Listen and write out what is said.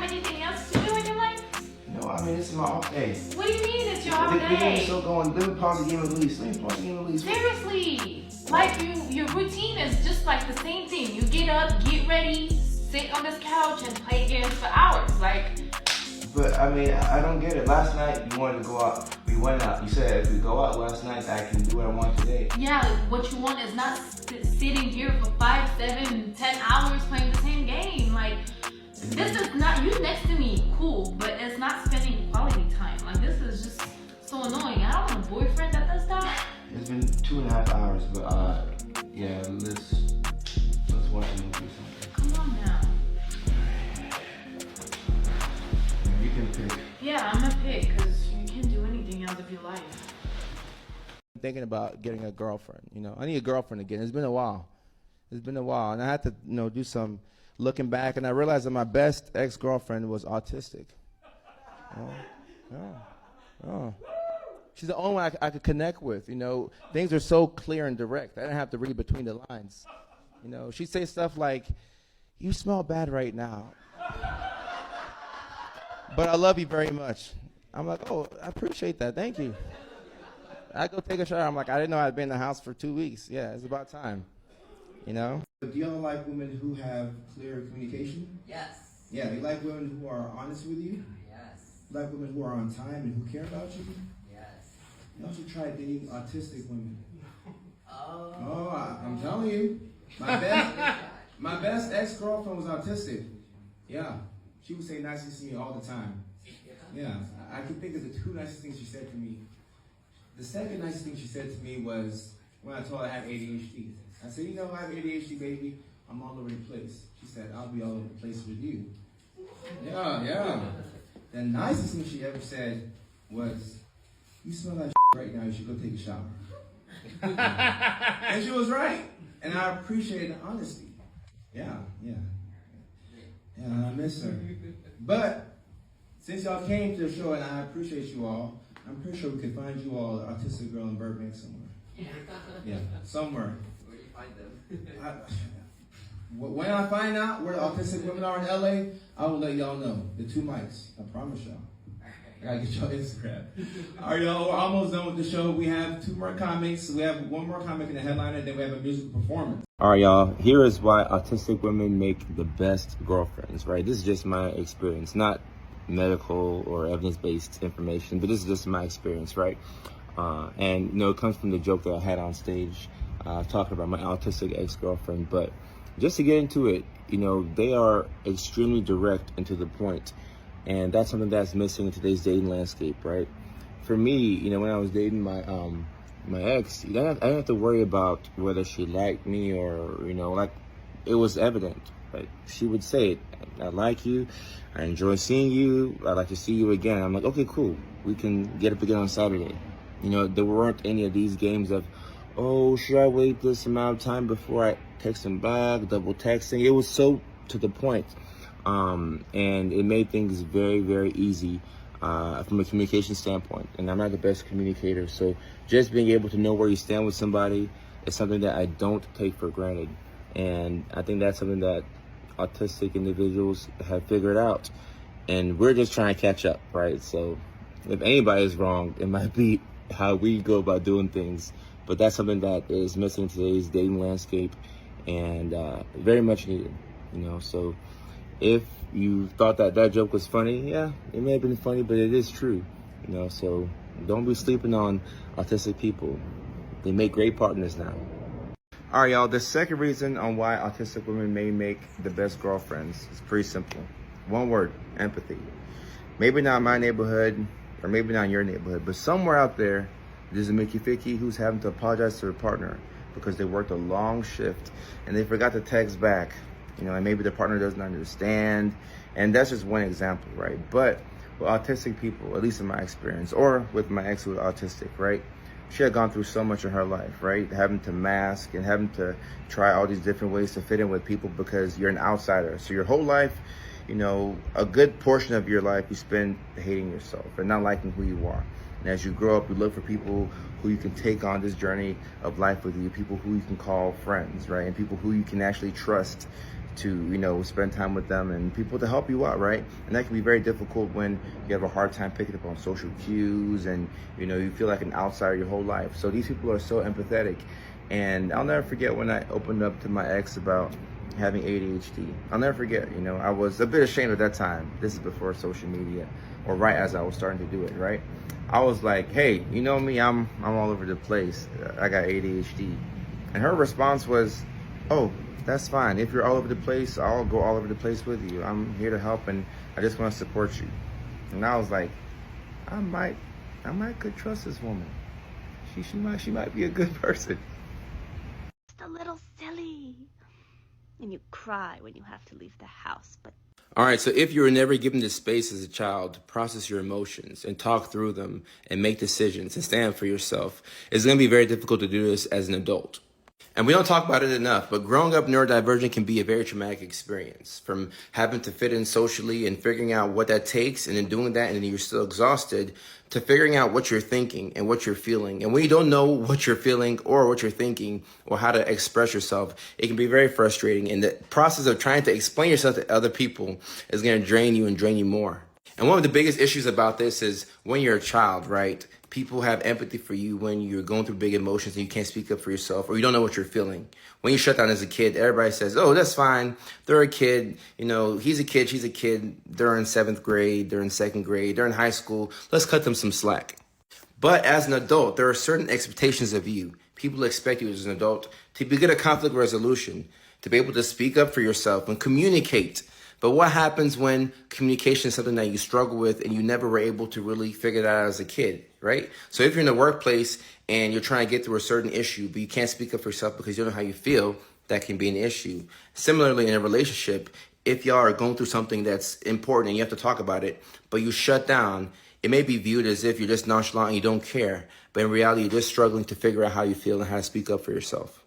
anything else to do in your life? No, I mean, it's my off day. What do you mean it's your off The game is day? still going. Let me pause the game at least. Seriously. Like your routine is just like the same thing. You get up, get ready, sit on this couch and play games for hours. But I mean, I don't get it. Last night you wanted to go out. We went out. You said if we go out last night, I can do what I want today. Yeah, what you want is not sitting here for 5, 7, 10 hours playing the same game. This is not, you next to me, cool, but it's not spending quality time. This is just so annoying. I don't want a boyfriend that does that. It's been 2.5 hours, but yeah, let's watch a movie or something. Come on now. You can pick. Yeah, I'm gonna pick because you can't do anything else of your life. I'm thinking about getting a girlfriend. I need a girlfriend again. It's been a while, and I had to, do some looking back, and I realized that my best ex-girlfriend was autistic. She's the only one I could connect with. Things are so clear and direct. I didn't have to read between the lines. She'd say stuff like, "You smell bad right now, but I love you very much." I'm like, "Oh, I appreciate that. Thank you." I go take a shower. I'm like, I didn't know I'd been in the house for 2 weeks. Yeah, it's about time. Do y'all like women who have clear communication? Yes. Yeah, you like women who are honest with you? Yes. You like women who are on time and who care about you? Yes. You also try dating autistic women. Oh. I'm telling you, my best ex-girlfriend was autistic. Yeah, she would say nice things to me all the time. Yeah, I can think of the 2 nicest things she said to me. The second nicest thing she said to me was when I told her I have ADHD. I said, I have ADHD, baby. I'm all over the place. She said, I'll be all over the place with you. Yeah. The nicest thing she ever said was, you smell like right now. You should go take a shower. And she was right. And I appreciated the honesty. Yeah, I miss her. But since y'all came to the show, and I appreciate you all, I'm pretty sure we could find you all an autistic girl in Burbank somewhere. Yeah, somewhere. Where do you find them? When I find out where the autistic women are in LA, I will let y'all know. The 2 mics. I promise y'all. I gotta get y'all Instagram. All right, y'all, we're almost done with the show. We have 2 more comics. We have 1 more comic in the headliner, then we have a musical performance. All right, y'all. Here is why autistic women make the best girlfriends, right? This is just my experience, not medical or evidence-based information, but this is just my experience, right? And it comes from the joke that I had on stage talking about my autistic ex-girlfriend. But just to get into it, they are extremely direct and to the point, and that's something that's missing in today's dating landscape, right? For me, when I was dating my ex, I didn't have to worry about whether she liked me or it was evident. Like, she would say it. I like you. I enjoy seeing you. I'd like to see you again. I'm like, okay, cool. We can get up again on Saturday. There weren't any of these games of, oh, should I wait this amount of time before I text him back, double texting. It was so to the point. And it made things very, very easy from a communication standpoint. And I'm not the best communicator. So just being able to know where you stand with somebody is something that I don't take for granted. And I think that's something that autistic individuals have figured out, and we're just trying to catch up, right? So if anybody is wrong, it might be how we go about doing things, but that's something that is missing in today's dating landscape, and very much needed, So if you thought that joke was funny, yeah, it may have been funny, but it is true, So don't be sleeping on autistic people. They make great partners now. All right, y'all, the second reason on why autistic women may make the best girlfriends is pretty simple. 1 word: empathy. Maybe not my neighborhood, or maybe not your neighborhood, but somewhere out there, there's a Mickey Ficky who's having to apologize to her partner because they worked a long shift and they forgot to text back, and maybe the partner doesn't understand. And that's just one example, right? But with autistic people, at least in my experience, or with my ex who was autistic, right? She had gone through so much in her life, right? Having to mask and having to try all these different ways to fit in with people because you're an outsider. So your whole life, a good portion of your life you spend hating yourself and not liking who you are. And as you grow up, you look for people who you can take on this journey of life with you, people who you can call friends, right? And people who you can actually trust to, you know, spend time with them, and people to help you out, right? And that can be very difficult when you have a hard time picking up on social cues and, you know, you feel like an outsider your whole life. So these people are so empathetic. And I'll never forget when I opened up to my ex about having ADHD. I'll never forget, you know, I was a bit ashamed at that time. This is before social media, or right as I was starting to do it, right? I was like, hey, you know me, I'm all over the place. I got ADHD. And her response was, oh, that's fine. If you're all over the place, I'll go all over the place with you. I'm here to help, and I just want to support you. And I was like, I might could trust this woman. She might be a good person. Just a little silly. And you cry when you have to leave the house, but All right, so if you were never given the space as a child to process your emotions and talk through them and make decisions and stand for yourself, it's going to be very difficult to do this as an adult. And we don't talk about it enough, but growing up neurodivergent can be a very traumatic experience, from having to fit in socially and figuring out what that takes, and then doing that and then you're still exhausted, to figuring out what you're thinking and what you're feeling. And when you don't know what you're feeling or what you're thinking or how to express yourself, it can be very frustrating. And the process of trying to explain yourself to other people is going to drain you and drain you more. And one of the biggest issues about this is when you're a child, right? People have empathy for you when you're going through big emotions and you can't speak up for yourself, or you don't know what you're feeling. When you shut down as a kid, everybody says, oh, that's fine. They're a kid. You know, he's a kid, she's a kid. They're in 7th grade. They're in 2nd grade. They're in high school. Let's cut them some slack. But as an adult, there are certain expectations of you. People expect you as an adult to be good at conflict resolution, to be able to speak up for yourself and communicate. But what happens when communication is something that you struggle with and you never were able to really figure that out as a kid, right? So if you're in the workplace and you're trying to get through a certain issue, but you can't speak up for yourself because you don't know how you feel, that can be an issue. Similarly, in a relationship, if y'all are going through something that's important and you have to talk about it, but you shut down, it may be viewed as if you're just nonchalant and you don't care. But in reality, you're just struggling to figure out how you feel and how to speak up for yourself.